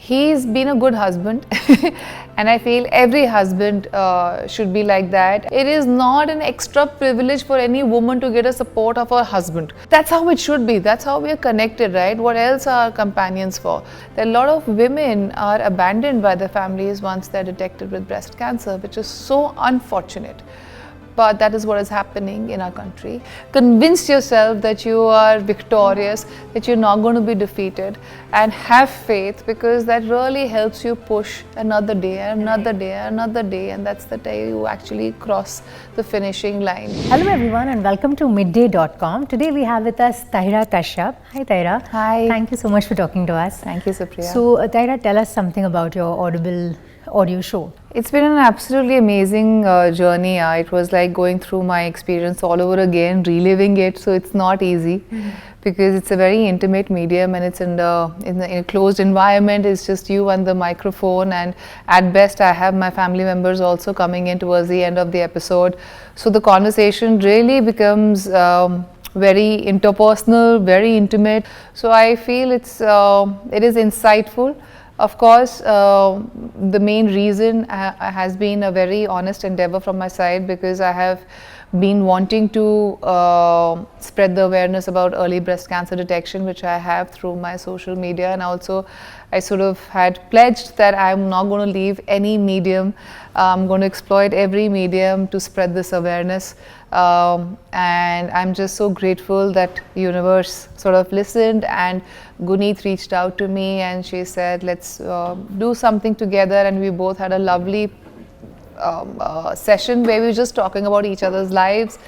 He's been a good husband and I feel every husband should be like that. It is not an extra privilege for any woman to get a support of her husband. That's how it should be. That's how we are connected, right? What else are companions for? There are a lot of women are abandoned by their families once they're detected with breast cancer, which is so unfortunate. But that is what is happening in our country. Convince yourself that you are victorious, that you're not going to be defeated, and have faith, because that really helps you push another day, another day, another day, and that's the day you actually cross the finishing line. Hello everyone and welcome to midday.com. Today we have with us Tahira Kashyap. Hi Tahira. Hi. Thank you so much for talking to us. Thank you, Supriya. So Tahira, tell us something about your Audible audio show. It's been an absolutely amazing journey. It was like going through my experience all over again, reliving it. So it's not easy because it's a very intimate medium and it's in a closed environment. It's just you and the microphone, and at best I have my family members also coming in towards the end of the episode. So the conversation really becomes very interpersonal, very intimate. So I feel it is insightful. Of course, the main reason has been a very honest endeavor from my side, because I have been wanting to spread the awareness about early breast cancer detection, which I have through my social media, and also I sort of had pledged that I'm not going to leave any medium. I'm going to exploit every medium to spread this awareness, and I'm just so grateful that universe sort of listened, and Guneet reached out to me and she said, let's do something together, and we both had a lovely session where we were just talking about each other's lives.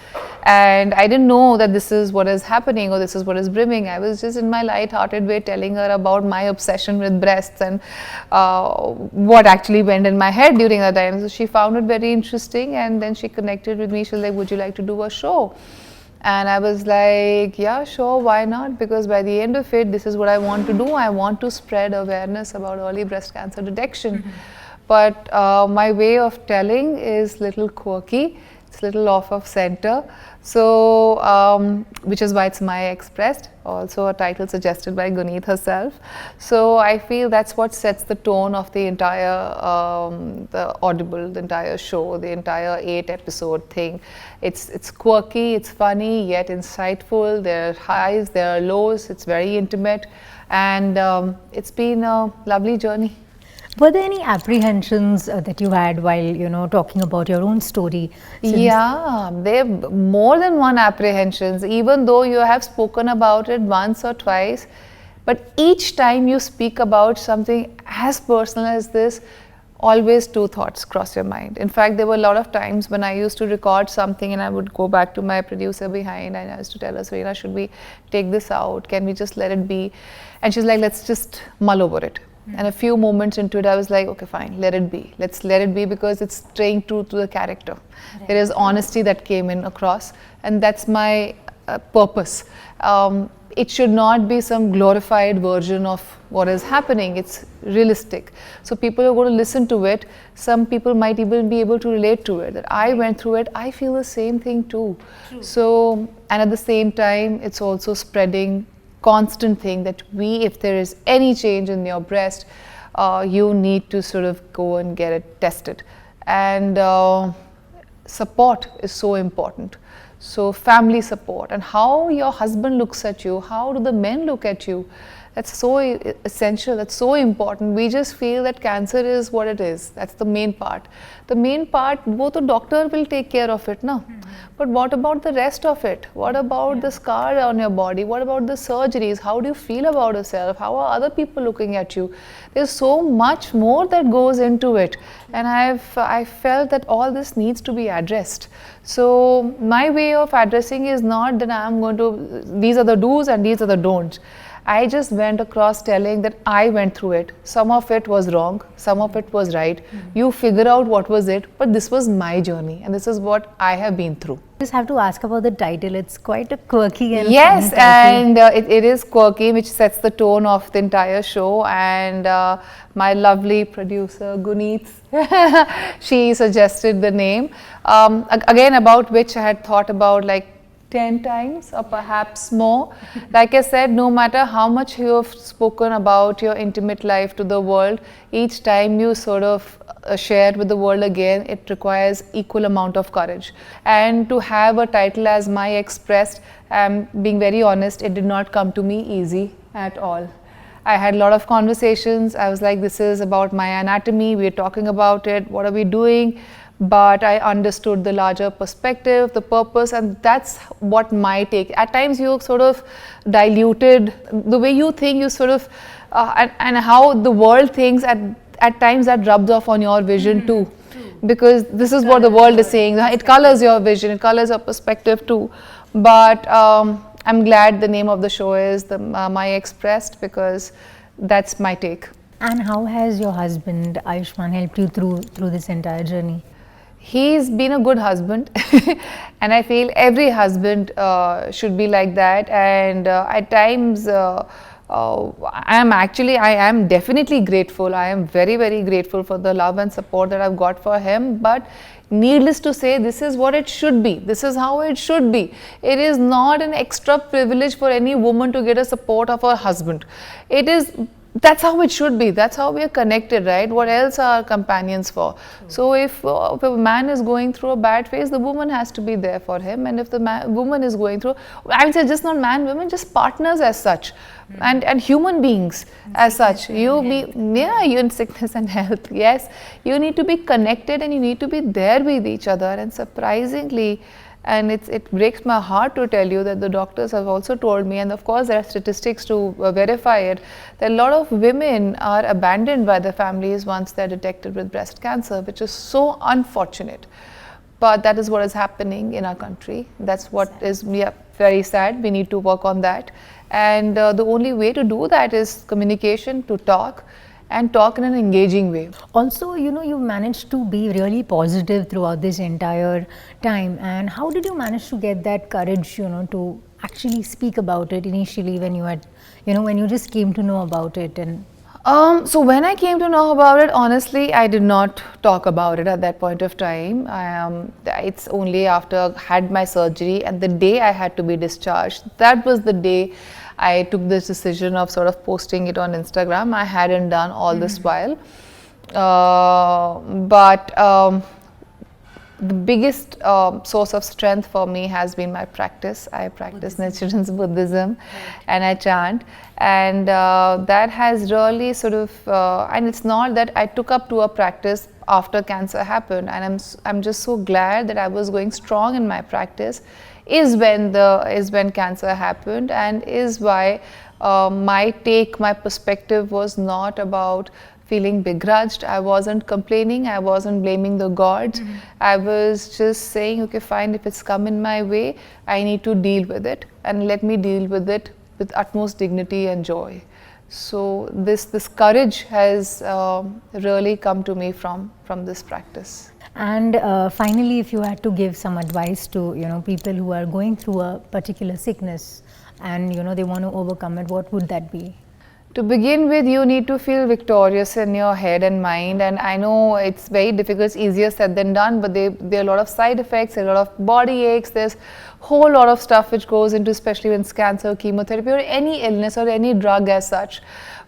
And I didn't know that this is what is happening or this is what is brimming. I was just in my light-hearted way telling her about my obsession with breasts and what actually went in my head during that time. So she found it very interesting, and then she connected with me. She was like, would you like to do a show? And I was like, yeah, sure, why not? Because by the end of it, this is what I want to do. I want to spread awareness about early breast cancer detection. But my way of telling is little quirky. It's a little off of center. So, which is why it's My Expressed, also a title suggested by Guneet herself. So I feel that's what sets the tone of the entire, the Audible, the entire show, the entire 8-episode thing. It's quirky, it's funny, yet insightful. There are highs, there are lows, it's very intimate, and it's been a lovely journey. Were there any apprehensions that you had while talking about your own story? Yeah, there are more than one apprehensions, even though you have spoken about it once or twice. But each time you speak about something as personal as this, always two thoughts cross your mind. In fact, there were a lot of times when I used to record something and I would go back to my producer behind and I used to tell her, Serena, should we take this out? Can we just let it be? And she's like, let's just mull over it. And a few moments into it, I was like, okay, fine, let it be. Let's let it be, because it's staying true to the character. Right. There is honesty that came in across, and that's my purpose. It should not be some glorified version of what is happening. It's realistic. So people are going to listen to it. Some people might even be able to relate to it. That I went through it, I feel the same thing too. True. So, and at the same time, it's also spreading constant thing that if there is any change in your breast, you need to sort of go and get it tested. And support is so important. So family support, and how your husband looks at you, how do the men look at you, that's so essential, that's so important. We just feel that cancer is what it is. That's the main part. The main part, both the doctor will take care of it, no? But what about the rest of it? What about the scar on your body? What about the surgeries? How do you feel about yourself? How are other people looking at you? There's so much more that goes into it. And I felt that all this needs to be addressed. So my way of addressing is not that I'm going to, these are the do's and these are the don'ts. I just went across telling that I went through it. Some of it was wrong, some of it was right. You figure out what was it, but this was my journey and this is what I have been through. I just have to ask about the title. It's quite a quirky and yes, and it is quirky, which sets the tone of the entire show. And my lovely producer Guneet, she suggested the name. Again, about which I had thought about like 10 times or perhaps more. Like I said, no matter how much you have spoken about your intimate life to the world, each time you sort of share with the world again, it requires equal amount of courage. And to have a title as My Expressed, being very honest, it did not come to me easy at all. I had a lot of conversations. I was like, this is about my anatomy, we're talking about it, what are we doing? But I understood the larger perspective, the purpose, and that's what my take. At times you sort of diluted the way you think, you sort of, and how the world thinks at times that rubs off on your vision too. Because this is what the world is saying, it colors your vision, it colors your perspective too. But I'm glad the name of the show is My Expressed, because that's my take. And how has your husband Ayushman helped you through this entire journey? He's been a good husband and I feel every husband should be like that. And at times I am definitely grateful. I am very, very grateful for the love and support that I've got for him. But needless to say, this is what it should be. This is how it should be. It is not an extra privilege for any woman to get a support of her husband. That's how it should be. That's how we are connected, right? What else are companions for? So if a man is going through a bad phase, the woman has to be there for him. And if the woman is going through, I would say just not man, women, just partners as such, and human beings as such. You in sickness and health. Yes, you need to be connected and you need to be there with each other. And surprisingly, and it breaks my heart to tell you that the doctors have also told me, and of course there are statistics to verify it, that a lot of women are abandoned by their families once they're detected with breast cancer, which is so unfortunate. But that is what is happening in our country. That's what is very sad. We need to work on that. And the only way to do that is communication, to talk, and talk in an engaging way. Also, you managed to be really positive throughout this entire time. And how did you manage to get that courage, to actually speak about it initially when you had, when you just came to know about it? And so when I came to know about it, honestly, I did not talk about it at that point of time. It's only after I had my surgery and the day I had to be discharged, that was the day I took this decision of sort of posting it on Instagram. I hadn't done all this while. But the biggest source of strength for me has been my practice. I practice Nichiren's Buddhism and I chant. And that has really sort of, and it's not that I took up to a practice after cancer happened. And I'm just so glad that I was going strong in my practice is when cancer happened, and is why my perspective was not about feeling begrudged. I wasn't complaining, I wasn't blaming the gods. I was just saying, okay, fine, if it's come in my way, I need to deal with it, and let me deal with it with utmost dignity and joy. So this courage has really come to me from this practice. And finally, if you had to give some advice to people who are going through a particular sickness and they want to overcome it, what would that be? To begin with, you need to feel victorious in your head and mind, and I know it's very difficult, it's easier said than done, but there are a lot of side effects, there are a lot of body aches, there's a whole lot of stuff which goes into, especially when it's cancer, chemotherapy, or any illness or any drug as such.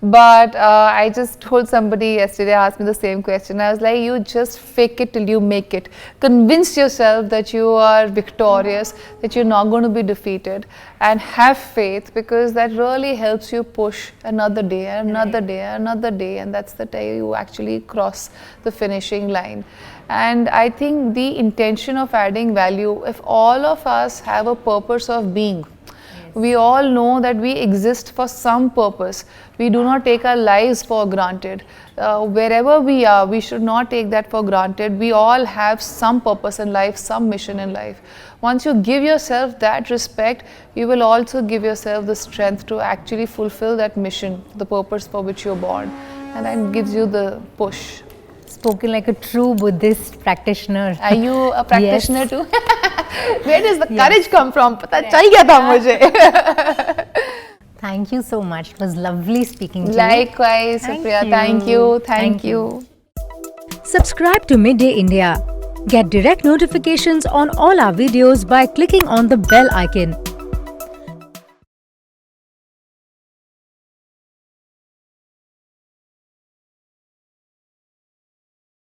But I just told somebody yesterday, asked me the same question. I was like, you just fake it till you make it. Convince yourself that you are victorious, that you're not going to be defeated, and have faith, because that really helps you push another day and another day and another day, and that's the day you actually cross the finishing line. And I think the intention of adding value, if all of us have a purpose of being, we all know that we exist for some purpose. We do not take our lives for granted. Wherever we are, we should not take that for granted. We all have some purpose in life, some mission in life. Once you give yourself that respect, you will also give yourself the strength to actually fulfill that mission, the purpose for which you're born. And that gives you the push. Spoken like a true Buddhist practitioner. Are you a practitioner too? Where does the courage come from? Pata chal gaya tha mujhe. Thank you so much. It was lovely speaking to you. Likewise, Supriya. Thank you. Thank you. Subscribe to Midday India. Get direct notifications on all our videos by clicking on the bell icon.